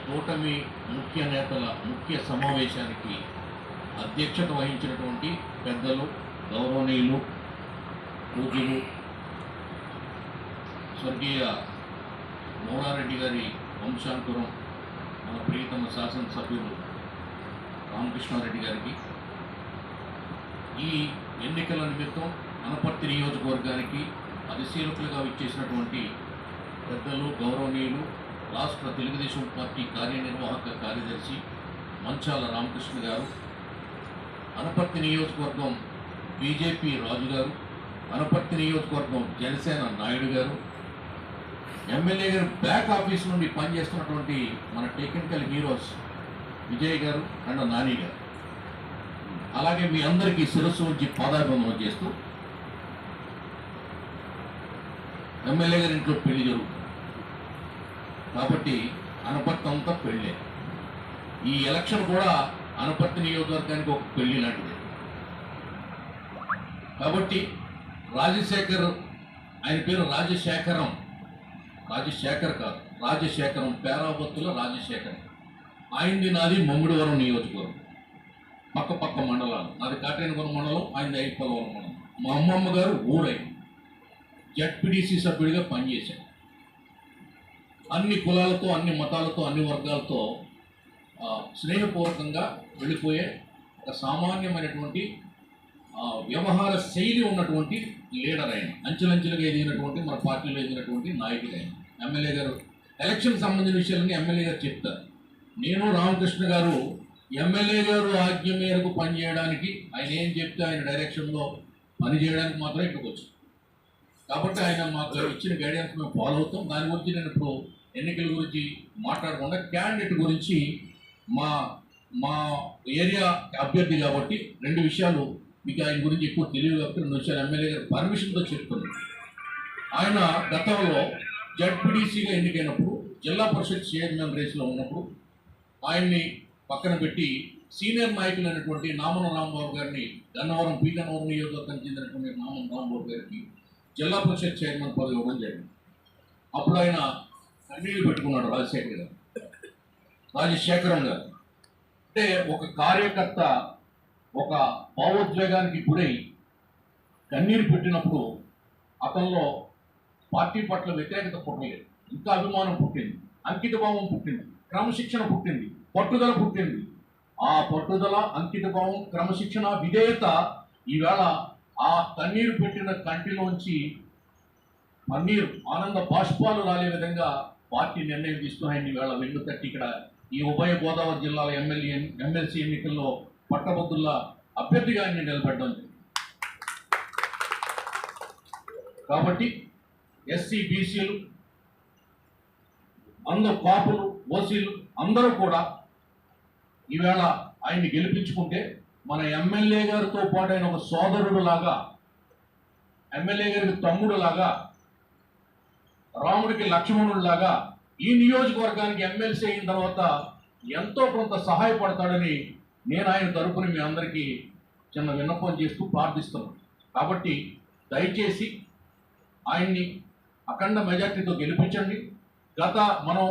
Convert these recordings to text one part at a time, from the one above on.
కూటమి ముఖ్య నేతల ముఖ్య సమావేశానికి అధ్యక్షత వహించినటువంటి పెద్దలు, గౌరవనీయులు, పూజ్యులు స్వర్గీయ మోరారెడ్డి గారి వంశాంకురం మన ప్రియతమ శాసనసభ్యులు రామకృష్ణారెడ్డి గారికి, ఈ ఎన్నికల నిమిత్తం అనపర్తి నియోజకవర్గానికి పరిశీలకులుగా విచ్చేసినటువంటి పెద్దలు, గౌరవనీయులు, రాష్ట్ర తెలుగుదేశం పార్టీ కార్యనిర్వాహక కార్యదర్శి మంచాల రామకృష్ణ గారు, అనపర్తి నియోజకవర్గం బీజేపీ రాజు గారు, అనపర్తి నియోజకవర్గం జనసేన నాయుడు గారు, ఎమ్మెల్యే గారు బ్యాక్ ఆఫీస్ నుండి పనిచేస్తున్నటువంటి మన టెక్నికల్ హీరోస్ విజయ్ గారు అండ్ నాని గారు, అలాగే మీ అందరికీ శిరస్సు ఉంచి పాదాభివందనం చేస్తూ, ఎమ్మెల్యే గారి ఇంట్లో పెళ్లి జరుగుతుంది కాబట్టి అనపర్తి అంతా పెళ్ళే. ఈ ఎలక్షన్ కూడా అనపర్తి నియోజకవర్గానికి ఒక పెళ్లి లాంటిది. కాబట్టి రాజశేఖర్, ఆయన పేరు రాజశేఖరం, రాజశేఖర్ కాదు, రాజశేఖరం, పేరాబత్తుల రాజశేఖరం. ఆయనది నాది మమ్మిడివరం నియోజకవర్గం, పక్క పక్క మండలాలు. నాది కాటేనపురం మండలం, ఆయనది ఐపల్లవరం మండలం. మా అమ్మమ్మ గారు ఊరై జడ్పీడీసీ సభ్యుడిగా పనిచేశారు. అన్ని కులాలతో, అన్ని మతాలతో, అన్ని వర్గాలతో స్నేహపూర్వకంగా వెళ్ళిపోయే ఒక సామాన్యమైనటువంటి వ్యవహార శైలి ఉన్నటువంటి లీడర్ ఆయన, అంచెలంచెలుగా ఎదిగినటువంటి మన పార్టీలో ఎదిగినటువంటి నాయకుడు ఆయన. ఎమ్మెల్యే గారు ఎలక్షన్ సంబంధించిన విషయాలన్నీ ఎమ్మెల్యే గారు చెప్తారు. నేను రామకృష్ణ గారు ఎమ్మెల్యే గారు ఆజ్ఞ మేరకు పనిచేయడానికి, ఆయన ఏం చెప్తే ఆయన డైరెక్షన్లో పనిచేయడానికి మాత్రం ఇక్కడికి వచ్చాం. కాబట్టి ఆయన మాకు ఇచ్చిన గైడెన్స్ మేము ఫాలో అవుతాం. దాని గురించి నేను ఇప్పుడు ఎన్నికల గురించి మాట్లాడకుండా క్యాండిడేట్ గురించి మా ఏరియా అభ్యర్థి కాబట్టి రెండు విషయాలు మీకు ఆయన గురించి ఎక్కువ తెలియదు కాబట్టి రెండు విషయాలు ఎమ్మెల్యే గారు పర్మిషన్తో చెప్తున్నాను. ఆయన గతంలో జడ్పీడీసీగా ఎన్నికైనప్పుడు, జిల్లా పరిషత్ చైర్మన్ రేసులో ఉన్నప్పుడు ఆయన్ని పక్కన పెట్టి సీనియర్ నాయకులైనటువంటి నామన రాంబాబు గారిని, గన్నవరం గన్నవరం నియోజకవర్గానికి చెందినటువంటి నామన రాంబాబు గారికి జిల్లా పరిషత్ చైర్మన్ పదవి ఇవ్వడం జరిగింది. అప్పుడు ఆయన కన్నీళ్ళు పెట్టుకున్నాడు రాజశేఖరం గారు. అంటే ఒక కార్యకర్త ఒక భావోద్వేగానికి గురై కన్నీరు పెట్టినప్పుడు అతనిలో పార్టీ పట్ల వ్యతిరేకత పుట్టలేదు, ఇంకా అభిమానం పుట్టింది, అంకితభావం పుట్టింది, క్రమశిక్షణ పుట్టింది, పట్టుదల పుట్టింది. ఆ పట్టుదల, అంకితభావం, క్రమశిక్షణ, విధేయత ఈవేళ ఆ కన్నీరు పెట్టిన కంటిలోంచి పన్నీరు, ఆనంద బాష్పాలు రాలే విధంగా పార్టీ నిర్ణయం తీసుకుని ఈవేళ వెన్ను తట్టి ఇక్కడ ఈ ఉభయ గోదావరి జిల్లాల ఎమ్మెల్సీ ఎన్నికల్లో పట్టభద్రుల అభ్యర్థిగా ఆయన నిలబెట్టడం జరిగింది. కాబట్టి ఎస్సీ, బీసీలు, అందరూ, కాపులు, ఓసీలు అందరూ కూడా ఈవేళ ఆయన్ని గెలిపించుకుంటే మన ఎమ్మెల్యే గారితో పాటు ఆయన ఒక సోదరుడు లాగా, ఎమ్మెల్యే గారికి తమ్ముడు లాగా, రాముడికి లక్ష్మణుడు లాగా ఈ నియోజకవర్గానికి ఎమ్మెల్సీ అయిన తర్వాత ఎంతో కొంత సహాయపడతాడని నేను ఆయన తరపున మీ అందరికీ చిన్న విన్నపం చేస్తూ ప్రార్థిస్తున్నాను. కాబట్టి దయచేసి ఆయన్ని అఖండ మెజార్టీతో గెలిపించండి. మనం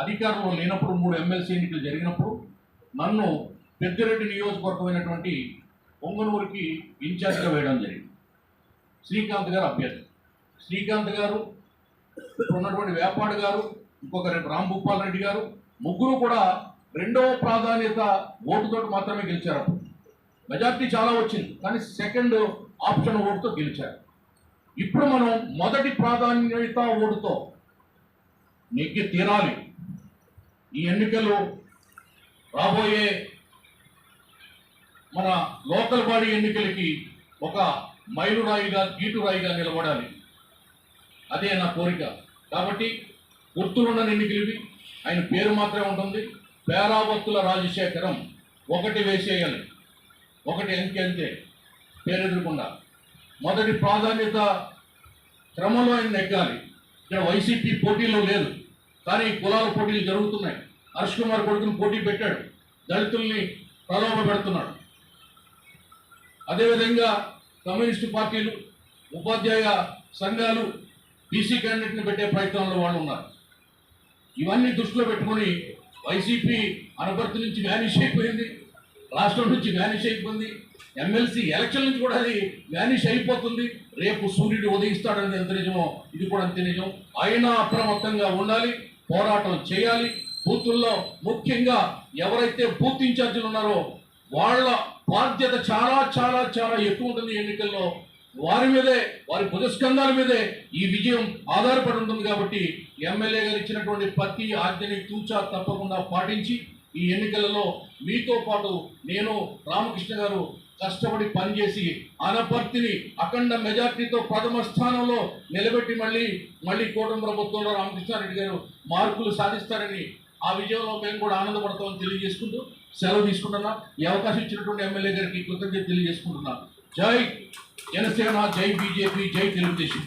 అధికారంలో లేనప్పుడు 3 ఎమ్మెల్సీ ఎన్నికలు జరిగినప్పుడు నన్ను పెద్దిరెడ్డి నియోజకవర్గమైనటువంటి పొంగనూరుకి ఇన్ఛార్జ్గా వేయడం జరిగింది. శ్రీకాంత్ గారు అభ్యర్థి. శ్రీకాంత్ గారు, ఇప్పుడు ఉన్నటువంటి వేపాడు గారు, ఇంకొక రాంభూపాల్ రెడ్డి గారు, ముగ్గురు కూడా రెండవ ప్రాధాన్యత ఓటుతో మాత్రమే గెలిచారు. అప్పుడు మెజార్టీ చాలా వచ్చింది, కానీ సెకండ్ ఆప్షన్ ఓటుతో గెలిచారు. ఇప్పుడు మనం మొదటి ప్రాధాన్యత ఓటుతో నెగ్గి తీరాలి. ఈ ఎన్నికలు రాబోయే మన లోకల్ బాడీ ఎన్నికలకి ఒక మైలురాయిగా, గీటురాయిగా నిలబడాలి. అదే నా కోరిక. కాబట్టి గుర్తులున్న ఎన్నికలు ఆయన పేరు మాత్రమే ఉంటుంది, పేరాబత్తుల రాజశేఖరం. ఒకటి వేసేయాలి, ఒకటి అంతే పేరు ఎదురకుండా. మొదటి ప్రాధాన్యత క్రమంలో ఆయన నెగ్గాలి. ఇక్కడ వైసీపీ పోటీలో లేదు, కానీ కులాల పోటీలు జరుగుతున్నాయి. హర్ష్ కుమార్ కొడుకుని పోటీ పెట్టాడు, దళితుల్ని ప్రలోభ పెడుతున్నాడు. అదేవిధంగా కమ్యూనిస్టు పార్టీలు, ఉపాధ్యాయ సంఘాలు బీసీ క్యాండిడేట్ని పెట్టే ప్రయత్నంలో వాళ్ళు ఉన్నారు. ఇవన్నీ దృష్టిలో పెట్టుకొని వైసీపీ అనపర్తి నుంచి వ్యానిష్ అయిపోయింది, రాష్ట్రం నుంచి వ్యానిష్ అయిపోయింది, ఎమ్మెల్సీ ఎలక్షన్ నుంచి కూడా అది వ్యానిష్ అయిపోతుంది. రేపు సూర్యుడు ఉదయిస్తాడని ఎంత నిజమో ఇది కూడా అంతే నిజం. అయినా అప్రమత్తంగా ఉండాలి, పోరాటం చేయాలి. బూతుల్లో ముఖ్యంగా ఎవరైతే బూత్ ఇన్ఛార్జీలు ఉన్నారో వాళ్ళ బాధ్యత చాలా చాలా చాలా ఎక్కువ ఉంటుంది ఎన్నికల్లో. వారి మీదే, వారి భుజస్కంధాల మీదే ఈ విజయం ఆధారపడి ఉంటుంది. కాబట్టి ఎమ్మెల్యే గారు ఇచ్చినటువంటి ప్రతి ఆజ్ఞని తూచా తప్పకుండా పాటించి ఈ ఎన్నికలలో మీతో పాటు నేను, రామకృష్ణ గారు కష్టపడి పనిచేసి అనపర్తిని అఖండ మెజార్టీతో ప్రథమ స్థానంలో నిలబెట్టి మళ్ళీ కూటమి ప్రభుత్వంలో రామకృష్ణారెడ్డి గారు మార్కులు సాధిస్తారని, ఆ విజయంలో మేము కూడా ఆనందపడతామని తెలియజేసుకుంటూ సెలవు తీసుకుంటున్నా. ఈ అవకాశం ఇచ్చినటువంటి ఎమ్మెల్యే గారికి కృతజ్ఞత తెలియజేసుకుంటున్నా. జై జనసేన, జై బీజేపీ, జై తెలుగుదేశం.